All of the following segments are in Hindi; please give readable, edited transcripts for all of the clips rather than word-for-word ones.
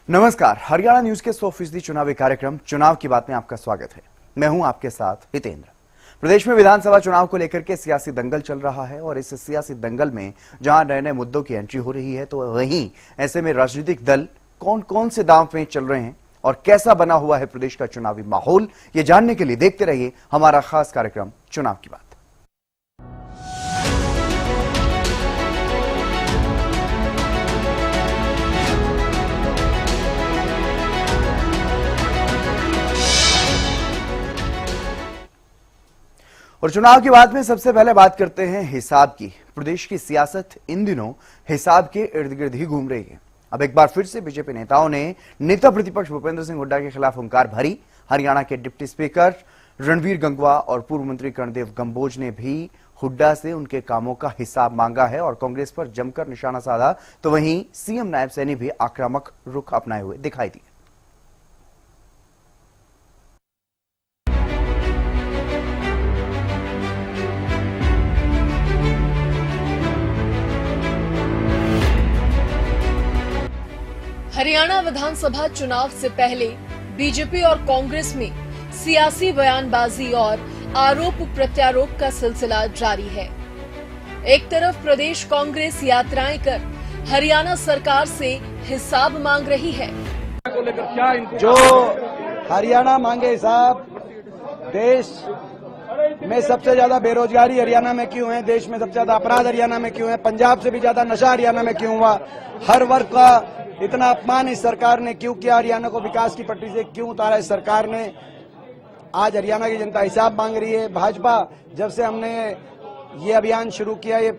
नमस्कार, हरियाणा न्यूज के 100% चुनावी कार्यक्रम चुनाव की बात में आपका स्वागत है। मैं हूं आपके साथ हितेंद्र। प्रदेश में विधानसभा चुनाव को लेकर के सियासी दंगल चल रहा है और इस सियासी दंगल में जहां नए नए मुद्दों की एंट्री हो रही है, तो वहीं ऐसे में राजनीतिक दल कौन कौन से दांव में चल रहे हैं और कैसा बना हुआ है प्रदेश का चुनावी माहौल, ये जानने के लिए देखते रहिए हमारा खास कार्यक्रम चुनाव की बात। और चुनाव की बात में सबसे पहले बात करते हैं हिसाब की। प्रदेश की सियासत इन दिनों हिसाब के इर्द गिर्द ही घूम रही है। अब एक बार फिर से बीजेपी नेताओं ने नेता प्रतिपक्ष भूपेंद्र सिंह हुड्डा के खिलाफ हुंकार भरी। हरियाणा के डिप्टी स्पीकर रणबीर गंगवा और पूर्व मंत्री कर्णदेव कंबोज ने भी हुड्डा से उनके कामों का हिसाब मांगा है और कांग्रेस पर जमकर निशाना साधा। तो वहीं सीएम नायब सैनी भी आक्रामक रुख अपनाए हुए दिखाई दिए। हरियाणा विधानसभा चुनाव से पहले बीजेपी और कांग्रेस में सियासी बयानबाजी और आरोप प्रत्यारोप का सिलसिला जारी है। एक तरफ प्रदेश कांग्रेस यात्राएं कर हरियाणा सरकार से हिसाब मांग रही है। जो हरियाणा मांगे हिसाब, देश में सबसे ज्यादा बेरोजगारी हरियाणा में क्यों है, देश में सबसे ज्यादा अपराध हरियाणा में क्यों है, पंजाब से भी ज्यादा नशा हरियाणा में क्यों हुआ, हर वर्ग का इतना अपमान इस सरकार ने क्यों किया, हरियाणा को विकास की पटरी से क्यों उतारा इस सरकार ने। आज हरियाणा की जनता हिसाब मांग रही है। भाजपा जब से हमने ये अभियान शुरू किया, ये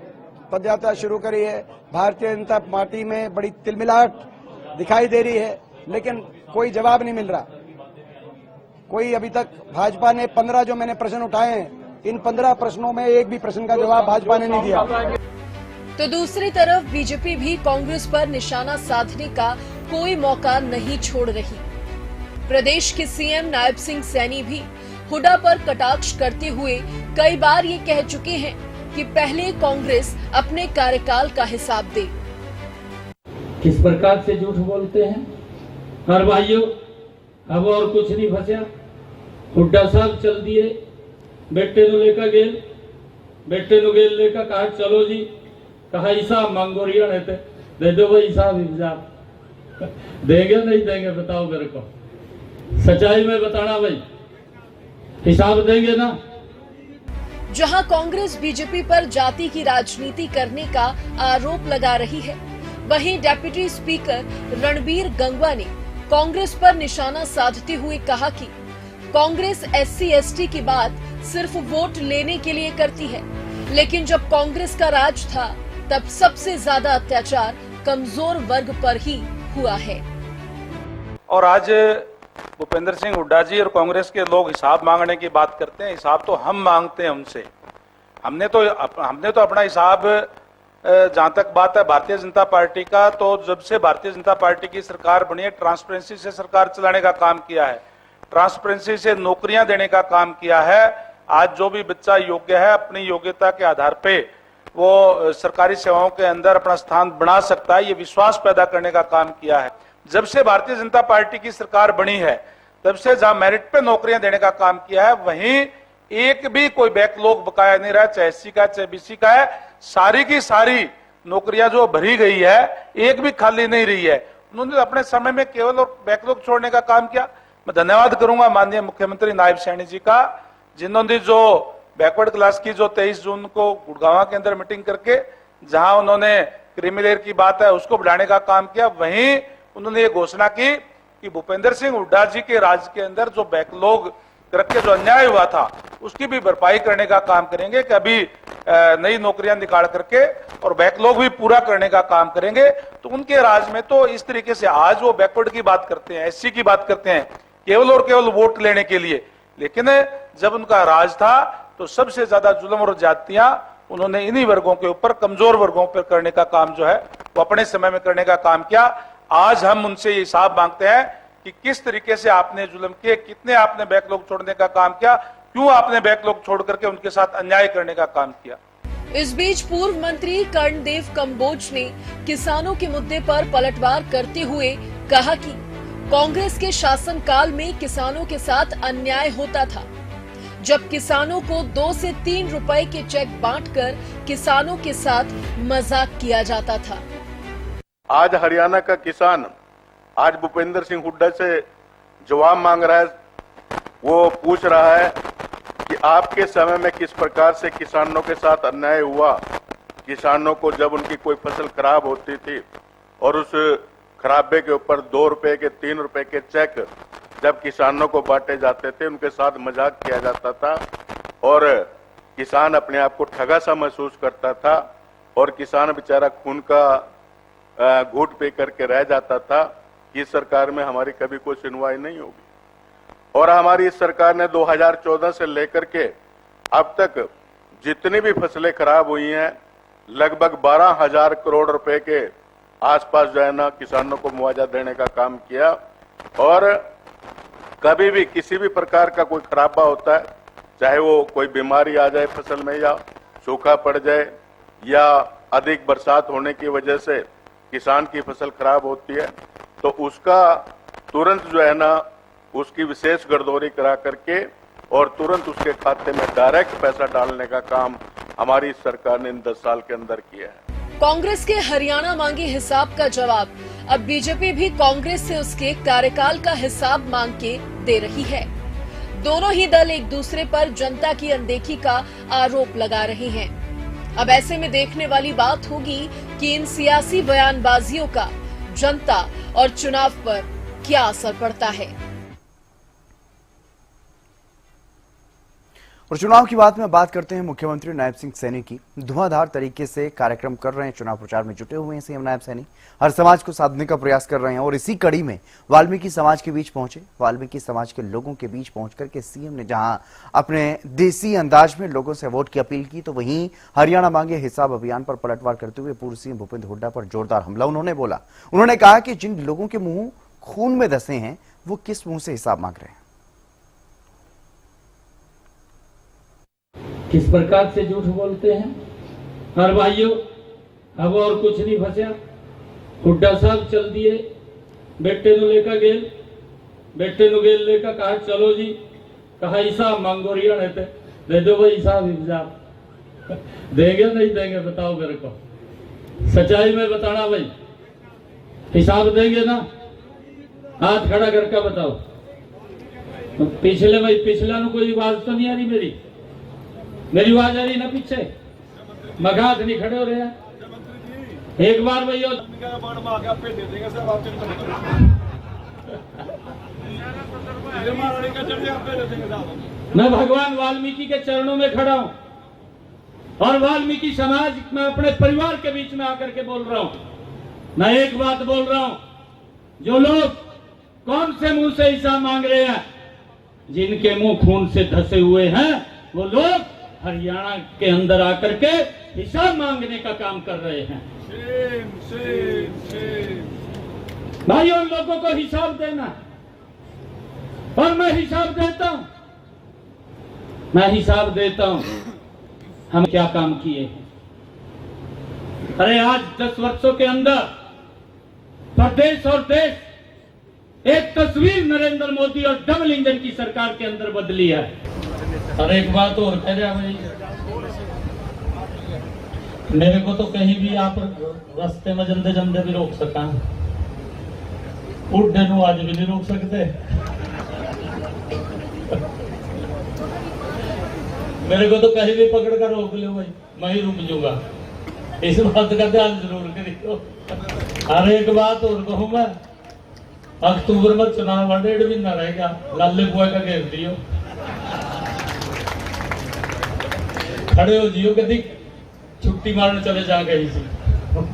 पदयात्रा शुरू करी है, भारतीय जनता पार्टी में बड़ी तिलमिलाहट दिखाई दे रही है, लेकिन कोई जवाब नहीं मिल रहा। कोई अभी तक भाजपा ने 15 जो मैंने प्रश्न उठाए हैं, इन 15 प्रश्नों में एक भी प्रश्न का जवाब भाजपा ने नहीं दिया। तो दूसरी तरफ बीजेपी भी कांग्रेस पर निशाना साधने का कोई मौका नहीं छोड़ रही। प्रदेश के सीएम नायब सिंह सैनी भी हुड्डा पर कटाक्ष करते हुए कई बार ये कह चुके हैं कि पहले कांग्रेस अपने कार्यकाल का हिसाब दे। किस प्रकार से झूठ बोलते हैं हर भाइयों, अब और कुछ नहीं फंसा। हुड्डा साहब चल दिए, बेटे नु लेकर गेल, बेटे नु गेल लेकर कहा चलो जी, कहा हिसाब मांगो रिया दे दो भाई हिसाब देंगे नहीं देंगे बताओ मेरे को, सच्चाई में बताना भाई, हिसाब देंगे ना। जहां कांग्रेस बीजेपी पर जाति की राजनीति करने का आरोप लगा रही है, वहीं डिप्टी स्पीकर रणबीर गंगवा ने कांग्रेस पर निशाना साधते हुए कहा कि कांग्रेस SC/ST की बात सिर्फ वोट लेने के लिए करती है, लेकिन जब कांग्रेस का राज था तब सबसे ज्यादा अत्याचार कमजोर वर्ग पर ही हुआ है। और आज भूपेंद्र सिंह हुड्डा जी और कांग्रेस के लोग हिसाब मांगने की बात करते हैं। हिसाब तो हम मांगते हैं उनसे। हमने तो अपना हिसाब, जहां तक बात है भारतीय जनता पार्टी का, तो जब से भारतीय जनता पार्टी की सरकार बनी है, ट्रांसपेरेंसी से सरकार चलाने का काम किया है, ट्रांसपेरेंसी से नौकरियां देने का काम किया है। आज जो भी बच्चा योग्य है, अपनी योग्यता के आधार पे वो सरकारी सेवाओं के अंदर अपना स्थान बना सकता है, ये विश्वास पैदा करने का काम किया है। जब से भारतीय जनता पार्टी की सरकार बनी है, तब से जहां मेरिट पे नौकरियां देने का काम किया है, वहीं एक भी कोई बैकलॉग बकाया नहीं रहा, चाहे SC का चाहे BC का है। सारी की सारी नौकरियां जो भरी गई है, एक भी खाली नहीं रही है। उन्होंने अपने समय में केवल और बैकलॉग छोड़ने का काम किया। मैं धन्यवाद करूंगा माननीय मुख्यमंत्री नायब सैनी जी का, जिन्होंने जो बैकवर्ड क्लास की जो 23 जून को गुड़गांव के अंदर मीटिंग करके जहां उन्होंने क्रीमी लेयर की बात है उसको बढ़ाने का काम किया, वहीं उन्होंने ये घोषणा की कि भूपेंद्र सिंह हुड्डा जी के राज के अंदर जो बैकलॉग करके जो अन्याय हुआ था, उसकी भी भरपाई करने का काम करेंगे कि अभी नई नौकरियां निकाल करके और बैकलॉग भी पूरा करने का काम करेंगे। तो उनके राज में तो इस तरीके से आज वो बैकवर्ड की बात करते हैं, SC की बात करते हैं, केवल और केवल वोट लेने के लिए। लेकिन जब उनका राज था तो सबसे ज्यादा जुल्म और जातियां उन्होंने इन्हीं वर्गों के ऊपर, कमजोर वर्गों पर करने का काम जो है वो अपने समय में करने का काम किया। आज हम उनसे ये हिसाब मांगते हैं कि किस तरीके से आपने जुल्म किए, कितने आपने बैकलॉग छोड़ने का काम किया, क्यों आपने बैकलॉग छोड़ करके उनके साथ अन्याय करने का काम किया। इस बीच पूर्व मंत्री कर्णदेव कंबोज ने किसानों के मुद्दे पर पलटवार करते हुए कहा कि कांग्रेस के शासनकाल में किसानों के साथ अन्याय होता था, जब किसानों को 2 से 3 रुपए के चेक बांटकर किसानों के साथ मजाक किया जाता था। आज हरियाणा का किसान आज भूपेंद्र सिंह हुड्डा से जवाब मांग रहा है। वो पूछ रहा है कि आपके समय में किस प्रकार से किसानों के साथ अन्याय हुआ। किसानों को जब उनकी कोई फसल खराब होती थी और उस खराबे के ऊपर 2 रुपए के 3 रुपए के चेक जब किसानों को बांटे जाते थे, उनके साथ मजाक किया जाता था और किसान अपने आप को ठगा सा महसूस करता था और किसान बेचारा खून का घूंट पी करके रह जाता था कि इस सरकार में हमारी कभी कोई सुनवाई नहीं होगी। और हमारी इस सरकार ने 2014 से लेकर के अब तक जितनी भी फसलें खराब हुई हैं, लगभग 12,000 करोड़ रुपए के आसपास जो है ना किसानों को मुआवजा देने का काम किया। और कभी भी किसी भी प्रकार का कोई खराबा होता है, चाहे वो कोई बीमारी आ जाए फसल में या सूखा पड़ जाए या अधिक बरसात होने की वजह से किसान की फसल खराब होती है, तो उसका तुरंत जो है ना उसकी विशेष गर्दौरी करा करके और तुरंत उसके खाते में डायरेक्ट पैसा डालने का काम हमारी सरकार ने इन 10 साल के अंदर किया है। कांग्रेस के हरियाणा मांगे हिसाब का जवाब अब बीजेपी भी कांग्रेस से उसके कार्यकाल का हिसाब मांग के दे रही है। दोनों ही दल एक दूसरे पर जनता की अनदेखी का आरोप लगा रहे हैं। अब ऐसे में देखने वाली बात होगी कि इन सियासी बयानबाजियों का जनता और चुनाव पर क्या असर पड़ता है। और चुनाव की बात में बात करते हैं मुख्यमंत्री नायब सिंह सैनी की। धुआंधार तरीके से कार्यक्रम कर रहे हैं, चुनाव प्रचार में जुटे हुए हैं सीएम नायब सैनी। हर समाज को साधने का प्रयास कर रहे हैं और इसी कड़ी में वाल्मीकि समाज के बीच पहुंचे। वाल्मीकि समाज के लोगों के बीच पहुंच करके सीएम ने जहां अपने देसी अंदाज में लोगों से वोट की अपील की, तो वहीं हरियाणा मांगे हिसाब अभियान पर पलटवार करते हुए पूर्व सीएम भूपेंद्र हुड्डा पर जोरदार हमला उन्होंने बोला। उन्होंने कहा कि जिन लोगों के मुंह खून में धंसे हैं वो किस मुंह से हिसाब मांग रहे हैं। किस प्रकार से झूठ बोलते हैं। और भाइयों, अब और कुछ नहीं फंसा। हुड्डा साहब चल दिए, बेटे नु लेकर गेल, बेटे नु गेल लेकर कहा चलो जी, कहा हिसाब मांगो रिया रहते, दे दो भाई हिसाब देंगे नहीं देंगे बताओ मेरे को, सच्चाई में बताना भाई, हिसाब देंगे ना, हाथ खड़ा करके बताओ। पिछले भाई पिछला नु कोई आवाज तो नहीं आ रही, मेरी आवाज आ रही ना पीछे, मगाध नहीं खड़े हो रहे हैं। एक बार भैया मैं भगवान वाल्मीकि के चरणों में खड़ा हूं और वाल्मीकि समाज में अपने परिवार के बीच में आकर के बोल रहा हूं। मैं एक बात बोल रहा हूं, जो लोग कौन से मुंह से हिसाब मांग रहे हैं, जिनके मुंह खून से धसे हुए हैं, वो लोग हरियाणा के अंदर आकर के हिसाब मांगने का काम कर रहे हैं। भाई उन लोगों को हिसाब देना और मैं हिसाब देता हूं, मैं हिसाब देता हूं हम क्या काम किए हैं। अरे आज 10 वर्षों के अंदर प्रदेश और देश एक तस्वीर नरेंद्र मोदी और डबल इंजन की सरकार के अंदर बदली है। और एक बात और कह रहा भाई, मेरे को तो कहीं भी आप रास्ते में जंदे जंदे भी रोक सका, उड्डे नु आज भी नहीं रोक सकते। मेरे को तो कहीं भी पकड़ कर रोक लो भाई, मैं ही रुक जाऊंगा। इस बात का ध्यान जरूर करियो। और एक बात और कहूं मैं, अक्टूबर में चुनाव 1.5 महीना रहेगा, लाले बुआ का घेर दियो, खड़े हो जियो, कभी छुट्टी मारने चले जा गई थी।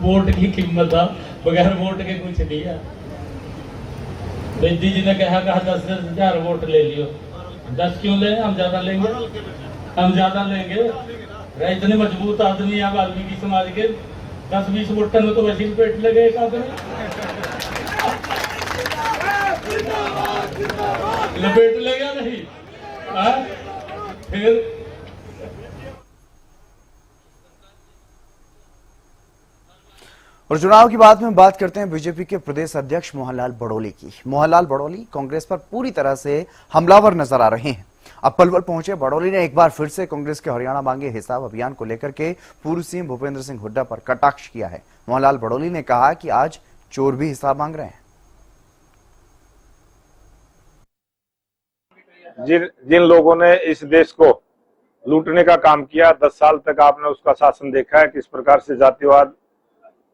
वोट की कीमत था, बगैर वोट के कुछ नहीं है। बेदी जी ने कहा 10,000 वोट ले लियो। 10 क्यों ले, हम ज्यादा लेंगे, हम ज्यादा लेंगे। इतने मजबूत आदमी है वाल्मीकि समाज के, 10-20 वोट में तो वैसे पेट लगे एक आदमी, लपेट लेगा नहीं। फिर और चुनाव की बात में बात करते हैं बीजेपी के प्रदेश अध्यक्ष मोहनलाल बड़ौली की। मोहनलाल बड़ौली कांग्रेस पर पूरी तरह से हमलावर नजर आ रहे हैं। अब पलवल पहुंचे बड़ौली ने एक बार फिर से कांग्रेस के हरियाणा मांगे हिसाब अभियान को लेकर के पूर्व सीएम भूपेंद्र सिंह हुड्डा पर कटाक्ष किया है। मोहनलाल बड़ौली ने कहा कि आज चोर भी हिसाब मांग रहे हैं। जिन लोगों ने इस देश को लूटने का काम किया, 10 साल तक आपने उसका शासन देखा है, किस प्रकार से जातिवाद,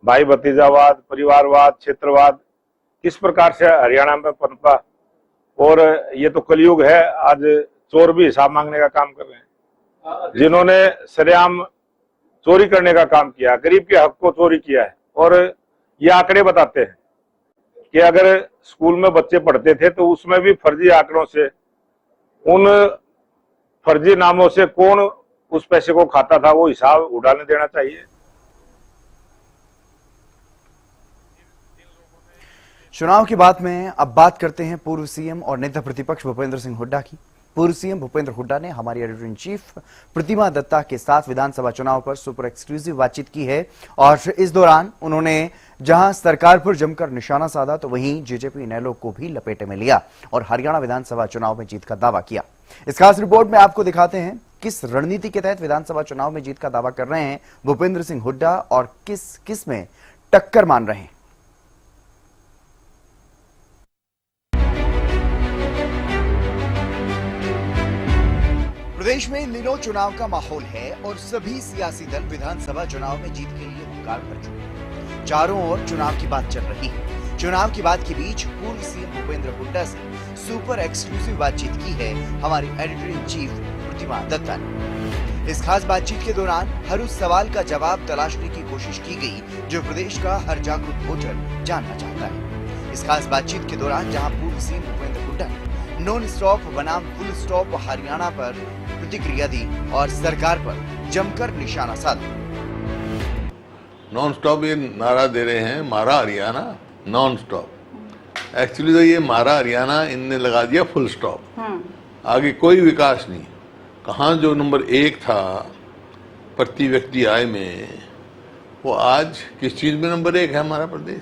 भाई भतीजावाद, परिवारवाद, क्षेत्रवाद किस प्रकार से हरियाणा में पनपा। और ये तो कलयुग है, आज चोर भी हिसाब मांगने का काम कर रहे हैं। जिन्होंने सरेआम चोरी करने का काम किया, गरीब के हक को चोरी किया है। और ये आंकड़े बताते हैं कि अगर स्कूल में बच्चे पढ़ते थे तो उसमें भी फर्जी आंकड़ों से, उन फर्जी नामों से कौन उस पैसे को खाता था, वो हिसाब उड़ाने देना चाहिए। चुनाव की बात में अब बात करते हैं पूर्व सीएम और नेता प्रतिपक्ष भूपेंद्र सिंह हुड्डा की। पूर्व सीएम भूपेंद्र हुड्डा ने हमारी एडिटर इन चीफ प्रतिमा दत्ता के साथ विधानसभा चुनाव पर सुपर एक्सक्लूसिव बातचीत की है और इस दौरान उन्होंने जहां सरकार पर जमकर निशाना साधा तो वहीं जेजेपी इनेलो को भी लपेटे में लिया और हरियाणा विधानसभा चुनाव में जीत का दावा किया। इस खास रिपोर्ट में आपको दिखाते हैं किस रणनीति के तहत विधानसभा चुनाव में जीत का दावा कर रहे हैं भूपेंद्र सिंह हुड्डा और किस में टक्कर मान रहे हैं। प्रदेश में इन दिनों चुनाव का माहौल है और सभी सियासी दल विधानसभा चुनाव में जीत के लिए हुंकार भर चुके हैं। चारों ओर चुनाव की बात चल रही है। चुनाव की बात के बीच पूर्व सीएम भूपेंद्र हुड्डा से सुपर एक्सक्लूसिव बातचीत की है हमारी एडिटर इन चीफ प्रतिमा दत्ता ने। इस खास बातचीत के दौरान हर उस सवाल का जवाब तलाशने की कोशिश की गई जो प्रदेश का हर जागरूक वोटर जानना चाहता है। इस खास बातचीत के दौरान जहां पूर्व सीएम भूपेंद्र हुड्डा ने नॉन स्टॉप बनाम फुल स्टॉप हरियाणा पर प्रतिक्रिया दी और सरकार पर जमकर निशाना साधा। नॉन स्टॉप ये नारा दे रहे हैं, मारा हरियाणा नॉन स्टॉप। एक्चुअली तो ये मारा हरियाणा इनने लगा दिया फुल स्टॉप। आगे कोई विकास नहीं। कहाँ जो नंबर 1 था प्रति व्यक्ति आय में, वो आज किस चीज में नंबर 1 है हमारा प्रदेश?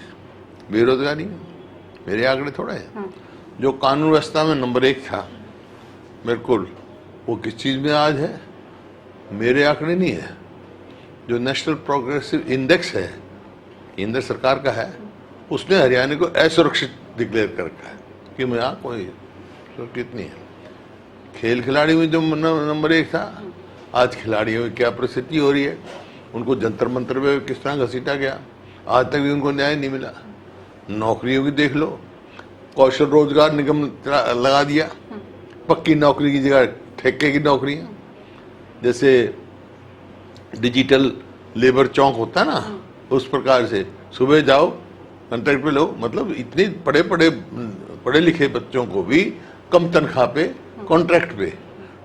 बेरोजगारी में। मेरे आंकड़े थोड़ा है। जो कानून व्यवस्था में नंबर 1 था बिल्कुल, वो किस चीज में आज है? मेरे आंकड़े नहीं है। जो नेशनल प्रोग्रेसिव इंडेक्स है, केंद्र सरकार का है, उसने हरियाणा को असुरक्षित डिक्लेयर कर रखा है कि मैं यहाँ कोई सुरक्षित नहीं है। खेल खिलाड़ी में जो नंबर 1 था, आज खिलाड़ियों की क्या परिस्थिति हो रही है? उनको जंतर मंतर पे किस तरह घसीटा गया, आज तक भी उनको न्याय नहीं मिला। नौकरियों की देख लो, कौशल रोजगार निगम लगा दिया, पक्की नौकरी की जगह ठेके की नौकरियां। जैसे डिजिटल लेबर चौक होता है ना, उस प्रकार से सुबह जाओ कॉन्ट्रैक्ट पे लो। मतलब इतने पढ़े लिखे बच्चों को भी कम तनख्वाह पे कॉन्ट्रैक्ट पे,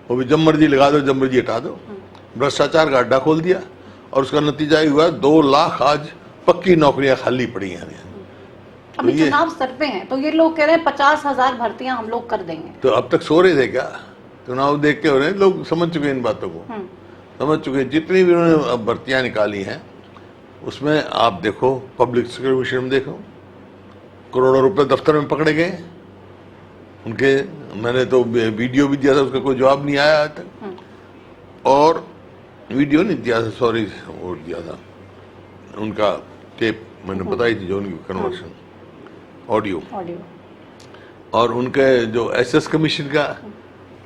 वो भी जब मर्जी लगा दो जब मर्जी हटा दो। भ्रष्टाचार का अड्डा खोल दिया और उसका नतीजा ये हुआ 2 लाख आज पक्की नौकरियां खाली पड़ी हैं। अभी तो चुनाव सर पे हैं तो ये लोग कह रहे हैं 50,000 भर्तियां हम लोग कर देंगे। तो अब तक सो रहे थे क्या? चुनाव देख के हो रहे हैं लोग, समझ चुके हैं इन बातों को, समझ चुके हैं। जितनी भी उन्होंने भर्तियां निकाली हैं उसमें आप देखो, पब्लिक सर्विस में देखो, करोड़ों रुपए दफ्तर में पकड़े गए उनके। मैंने तो वीडियो भी दिया था, उसका कोई जवाब नहीं आया आज तक। और वीडियो नहीं दिया था, सॉरी, वो दिया था उनका टेप, मैंने बताई थी जो उनकी कन्वर्शन ऑडियो। और उनके जो एसएस कमीशन का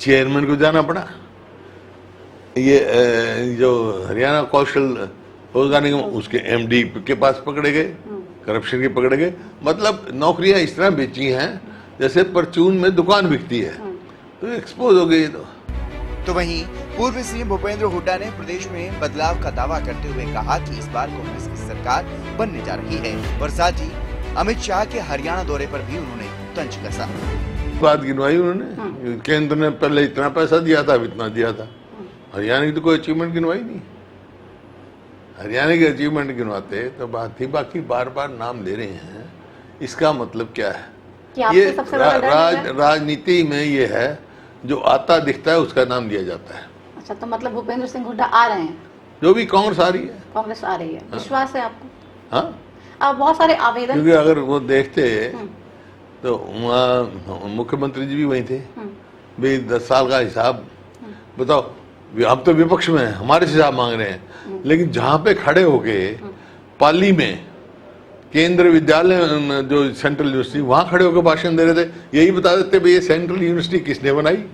चेयरमैन को जाना पड़ा। ये जो हरियाणा कौशल रोजगार निगम, उसके एमडी के पास पकड़े गए, करप्शन के पकड़े गए। मतलब नौकरियां इस तरह बेची हैं जैसे परचून में दुकान बिकती है। तो एक्सपोज हो गई। तो वहीं पूर्व सीएम भूपेंद्र हुड्डा ने प्रदेश में बदलाव का दावा करते हुए कहा कि इस बार कांग्रेस की सरकार बनने जा रही है और साथ ही अमित शाह के हरियाणा दौरे पर भी उन्होंने तंज कसा। बात गिनवाई उन्होंने, केंद्र ने पहले इतना पैसा दिया था, अब इतना दिया था। हरियाणा की तो कोई अचीवमेंट गिनवाई नहीं। हरियाणा की अचीवमेंट गिनवाते तो बात ही, बाकी बार बार नाम ले रहे हैं। इसका मतलब क्या है? ये राजनीति में ये है, जो आता दिखता है उसका नाम दिया जाता है। अच्छा, तो मतलब भूपेंद्र सिंह हुड्डा आ रहे हैं? जो भी कांग्रेस आ रही है, कांग्रेस आ रही है, विश्वास है आपको? हाँ, बहुत सारे आवेदन। क्योंकि अगर वो देखते तो वहाँ मुख्यमंत्री जी भी वही थे भाई, 10 साल का हिसाब बताओ। हम तो विपक्ष में हैं, हमारे से हिसाब मांग रहे हैं, लेकिन जहां पे खड़े होके पाली में केंद्र विद्यालय जो सेंट्रल यूनिवर्सिटी, वहां खड़े होकर भाषण दे रहे थे, यही बता देते भाई ये सेंट्रल यूनिवर्सिटी किसने बनाई।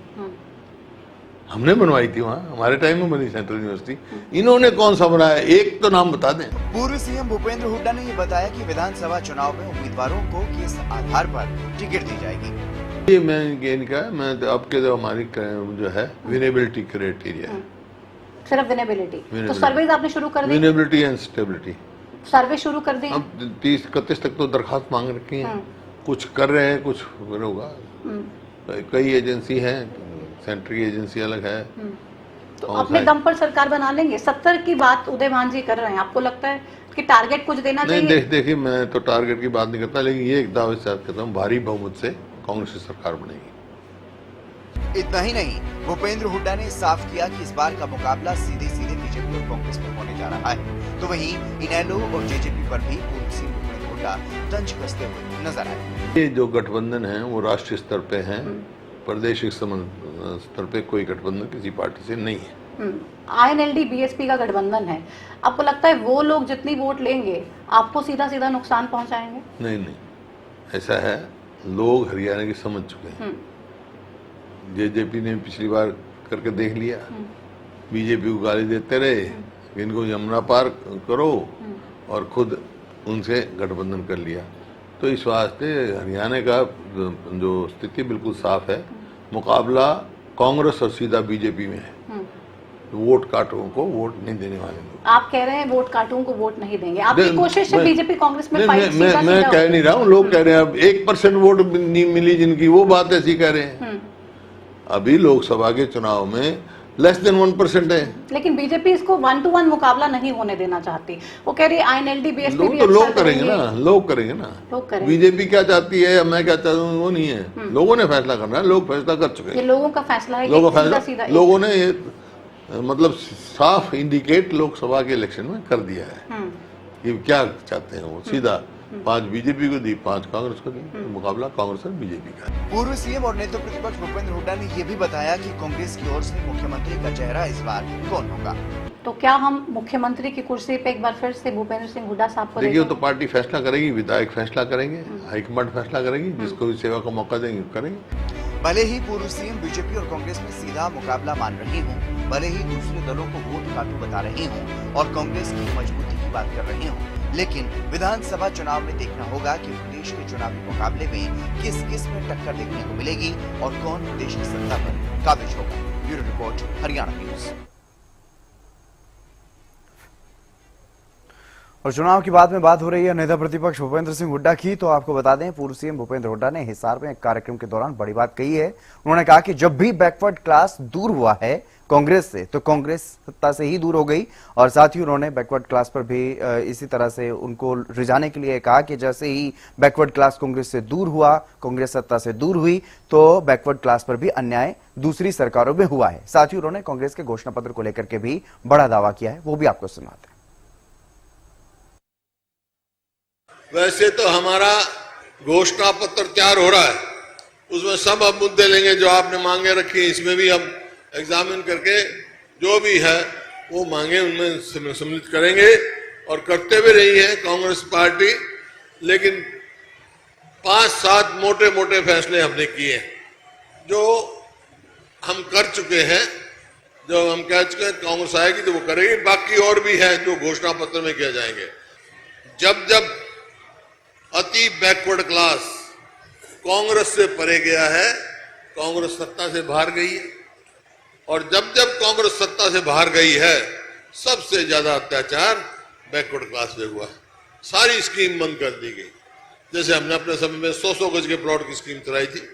हमने बनवाई थी, वहां हमारे टाइम में बनी सेंट्रल यूनिवर्सिटी। इन्होंने कौन सा बनाया, एक तो नाम बता दें। पूर्व सीएम भूपेंद्र हुड्डा ने ये बताया कि विधानसभा चुनाव में उम्मीदवारों को किस आधार पर टिकट दी जाएगी। ये मैं इनका मैं आपके जो हमारी जो है विनेबिलिटी क्राइटेरिया, सिर्फ विनेबिलिटी। तो सर्वे आपने शुरू कर दी? विनेबिलिटी एंड स्टेबिलिटी सर्वे शुरू कर दी। अब 30-31 तक तो दरखास्त मांग रखी है, कुछ कर रहे हैं, कुछ होगा। कई एजेंसी हैं, सेंट्रल एजेंसी अलग है। तो अपने दम पर सरकार बना लेंगे। 70 की बात उदयमान जी कर रहे हैं, आपको लगता है कि टारगेट कुछ देना चाहिए? नहीं, देखिए मैं तो टारगेट की बात नहीं करता, लेकिन ये एक दावे से कहता हूँ, भारी बहुमत से कांग्रेस की सरकार बनेगी। इतना ही नहीं, भूपेंद्र हुड्डा ने साफ किया कि इस बार का मुकाबला सीधे सीधे बीजेपी और कांग्रेस में होने जा रहा है। तो वहीं इनेलो और जेजेपी पर भी पूर्व सीएम भूपेंद्र हुड्डा तंज कसते हुए नजर आए। ये जो गठबंधन है वो राष्ट्रीय स्तर पे है, प्रादेशिक स्तर पे कोई गठबंधन किसी पार्टी से नहीं है। INLD BSP का गठबंधन है, आपको लगता है वो लोग जितनी वोट लेंगे आपको सीधा सीधा नुकसान पहुंचाएंगे? नहीं, ऐसा है, लोग हरियाणा की समझ चुके हैं। जेजेपी ने पिछली बार करके देख लिया, बीजेपी को गाली देते रहे, इनको यमुना पार करो, और खुद उनसे गठबंधन कर लिया। तो इस वास्ते हरियाणा का जो स्थिति बिल्कुल साफ है, मुकाबला कांग्रेस और सीधा बीजेपी में है। वोट काटों को वोट नहीं देने वाले लोग। आप कह रहे हैं वोट काटों को वोट नहीं देंगे, आपकी कोशिश है बीजेपी कांग्रेस में फाइट? मैं कह नहीं रहा हूँ, लोग कह रहे हैं अब 1% वोट नहीं मिली जिनकी, वो बात ऐसी कह रहे हैं। अभी लोकसभा के चुनाव में लेस देन 1% है। लेकिन बीजेपी इसको 1-to-1 मुकाबला नहीं होने देना चाहती, वो कह रही है INLD BSP भी तो लोग करेंगे ना, लोग करेंगे। बीजेपी क्या चाहती है, मैं क्या चाहता हूँ, वो नहीं है। लोगों ने फैसला करना है, लोग फैसला कर चुके हैं। ये लोगों का फैसला है, लोगों ने ये मतलब साफ इंडिकेट लोकसभा के इलेक्शन में कर दिया है कि क्या चाहते हैं। वो सीधा 5 बीजेपी को दी, 5 कांग्रेस को दी। मुकाबला कांग्रेस और बीजेपी का है। पूर्व सीएम और नेता प्रतिपक्ष भूपेंद्र हुड्डा ने यह भी बताया कि कांग्रेस की ओर से मुख्यमंत्री का चेहरा इस बार कौन होगा। तो क्या हम मुख्यमंत्री की कुर्सी पे एक बार फिर से भूपेंद्र सिंह हुड्डा साहब को देखिए, तो पार्टी फैसला करेगी, विधायक फैसला करेंगे, हाईकमांड फैसला करेगी, जिसको भी सेवा का मौका देंगे करेंगे। भले ही पूर्व सीएम बीजेपी और कांग्रेस में सीधा मुकाबला मान रही हूँ, भले ही दूसरे दलों को वोट काटू बता रही हूँ और कांग्रेस की मजबूती की बात कर रही हूँ, लेकिन विधानसभा चुनाव में देखना होगा कि प्रदेश के चुनावी मुकाबले में किस किस में टक्कर देखने को मिलेगी और कौन प्रदेश की सत्ता पर काबिज होगा। Bureau report, Haryana news. और चुनाव की बाद में बात हो रही है नेता प्रतिपक्ष भूपेंद्र सिंह हुड्डा की, तो आपको बता दें पूर्व सीएम भूपेंद्र हुड्डा ने हिसार में एक कार्यक्रम के दौरान बड़ी बात कही है। उन्होंने कहा कि जब भी बैकवर्ड क्लास दूर हुआ है कांग्रेस से, तो कांग्रेस सत्ता से ही दूर हो गई। और साथ ही उन्होंने बैकवर्ड क्लास पर भी इसी तरह से उनको रिझाने के लिए कहा कि जैसे ही बैकवर्ड क्लास कांग्रेस से दूर हुआ, कांग्रेस सत्ता से दूर हुई, तो बैकवर्ड क्लास पर भी अन्याय दूसरी सरकारों में हुआ है। साथ ही उन्होंने कांग्रेस के घोषणा पत्र को लेकर के भी बड़ा दावा किया है, वो भी आपको सुनाते हैं। वैसे तो हमारा घोषणा पत्र तैयार हो रहा है, उसमें सब अब मुद्दे लेंगे जो आपने मांगे रखी है, इसमें भी हम एग्जामिन करके जो भी है वो मांगे उनमें सम्मिलित करेंगे और करते भी रही है कांग्रेस पार्टी। लेकिन 5-7 मोटे मोटे फैसले हमने किए जो हम कर चुके हैं, जो हम कह चुके हैं कांग्रेस आएगी तो वो करेगी। बाकी और भी है जो घोषणा पत्र में किए जाएंगे। जब जब अति बैकवर्ड क्लास कांग्रेस से परे गया है, कांग्रेस सत्ता से बाहर गई है, और जब जब कांग्रेस सत्ता से बाहर गई है सबसे ज्यादा अत्याचार बैकवर्ड क्लास पे हुआ। सारी स्कीम बंद कर दी गई। जैसे हमने अपने समय में 100-100 गज के प्लॉट की स्कीम चलाई थी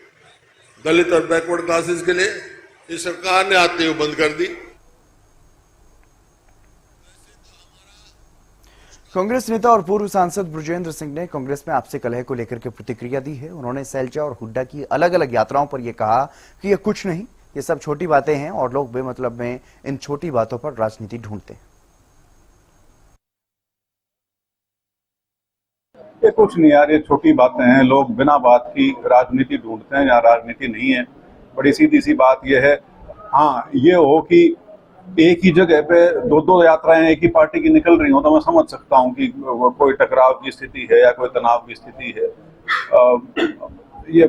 दलित और बैकवर्ड क्लासेस के लिए, इस सरकार ने आते हुए बंद कर दी। कांग्रेस नेता और पूर्व सांसद बृजेंद्र सिंह ने कांग्रेस में आपसी कलह को लेकर के प्रतिक्रिया दी है। उन्होंने सैलजा और हुड्डा की अलग अलग यात्राओं पर यह कहा कि यह कुछ नहीं, ये सब छोटी बातें हैं और लोग बेमतलब में इन छोटी बातों पर राजनीति ढूंढते हैं। ये कुछ नहीं यार, ये छोटी बातें हैं। लोग बिना बात की राजनीति ढूंढते हैं, यहाँ राजनीति नहीं है। बड़ी सीधी सी बात ये है। हाँ, ये हो कि एक ही जगह पे दो यात्राएं एक ही पार्टी की निकल रही हो तो मैं समझ सकता हूँ कि कोई टकराव की स्थिति है या कोई तनाव की स्थिति है। ये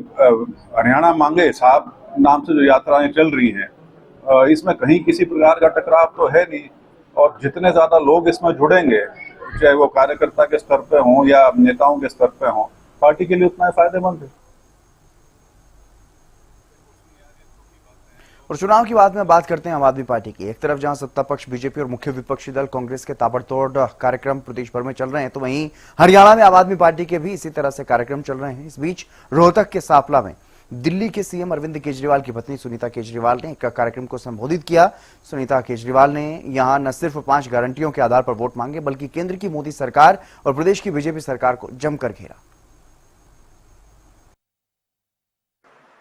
हरियाणा मांगे हिसाब नाम से जो यात्राएं चल रही हैं, इसमें कहीं किसी प्रकार का टकराव तो है नहीं। और जितने ज्यादा लोग इसमें जुड़ेंगे, चाहे वो कार्यकर्ता के स्तर पे हों या नेताओं के स्तर पे हों, पार्टी के लिए उतना ही फायदेमंद है। और चुनाव की बात करते हैं आम आदमी पार्टी की। एक तरफ जहां सत्ता पक्ष बीजेपी और मुख्य विपक्षी दल कांग्रेस के ताबड़तोड़ कार्यक्रम प्रदेश भर में चल रहे हैं, तो वहीं हरियाणा में आम आदमी पार्टी के भी इसी तरह से कार्यक्रम चल रहे हैं। इस बीच रोहतक के सापला में दिल्ली के सीएम अरविंद केजरीवाल की पत्नी सुनीता केजरीवाल ने एक कार्यक्रम को संबोधित किया। सुनीता केजरीवाल ने यहां न सिर्फ 5 गारंटियों के आधार पर वोट मांगे, बल्कि केंद्र की मोदी सरकार और प्रदेश की बीजेपी सरकार को जमकर घेरा।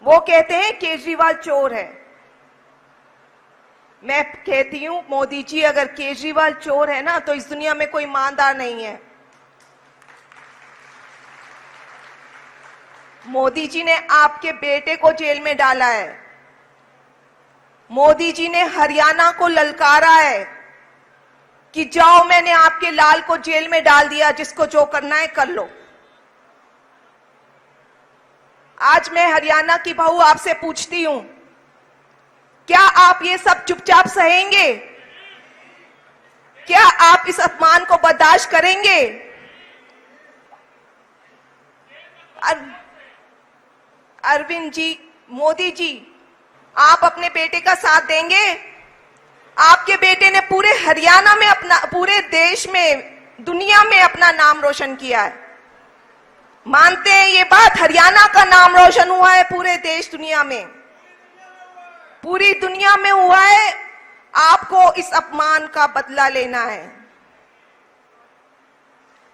वो कहते हैं केजरीवाल चोर है। मैं कहती हूं मोदी जी, अगर केजरीवाल चोर है ना तो इस दुनिया में कोई ईमानदार नहीं है। मोदी जी ने आपके बेटे को जेल में डाला है। मोदी जी ने हरियाणा को ललकारा है कि जाओ, मैंने आपके लाल को जेल में डाल दिया, जिसको जो करना है कर लो। आज मैं हरियाणा की बहू आपसे पूछती हूं, क्या आप ये सब चुपचाप सहेंगे? क्या आप इस अपमान को बर्दाश्त करेंगे? अरविंद जी, मोदी जी, आप अपने बेटे का साथ देंगे? आपके बेटे ने पूरे हरियाणा में अपना, पूरे देश में, दुनिया में अपना नाम रोशन किया है। मानते हैं ये बात? हरियाणा का नाम रोशन हुआ है पूरे देश दुनिया में, पूरी दुनिया में हुआ है। आपको इस अपमान का बदला लेना है।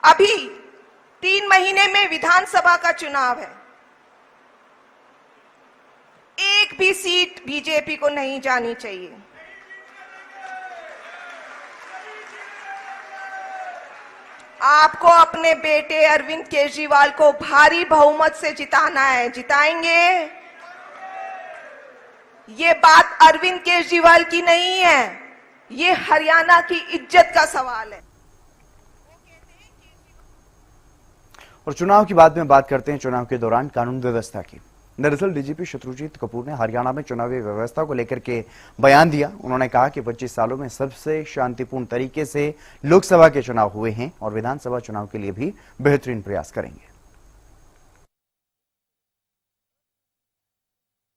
अभी 3 महीने में विधानसभा का चुनाव है। एक भी सीट बीजेपी को नहीं जानी चाहिए। आपको अपने बेटे अरविंद केजरीवाल को भारी बहुमत से जिताना है। जिताएंगे? ये बात अरविंद केजरीवाल की नहीं है, ये हरियाणा की इज्जत का सवाल है। और चुनाव की बात करते हैं चुनाव के दौरान कानून व्यवस्था की। दरअसल डीजीपी शत्रुजीत कपूर ने हरियाणा में चुनावी व्यवस्था को लेकर के बयान दिया। उन्होंने कहा कि 25 सालों में सबसे शांतिपूर्ण तरीके से लोकसभा के चुनाव हुए हैं और विधानसभा चुनाव के लिए भी बेहतरीन प्रयास करेंगे।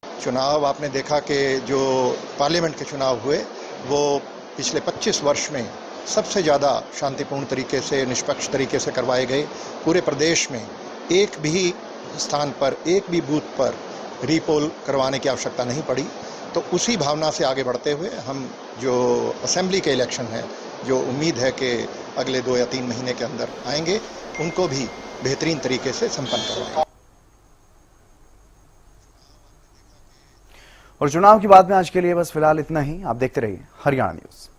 चुनाव आपने देखा कि जो पार्लियामेंट के चुनाव हुए वो पिछले 25 वर्ष में सबसे ज़्यादा शांतिपूर्ण तरीके से, निष्पक्ष तरीके से करवाए गए। पूरे प्रदेश में एक भी स्थान पर, एक भी बूथ पर रीपोल करवाने की आवश्यकता नहीं पड़ी। तो उसी भावना से आगे बढ़ते हुए हम जो असेंबली के इलेक्शन है, जो उम्मीद है कि अगले 2 या 3 महीने के अंदर आएंगे, उनको भी बेहतरीन तरीके से संपन्न करवाएंगे। और चुनाव की बात में आज के लिए बस फिलहाल इतना ही। आप देखते रहिए हरियाणा न्यूज।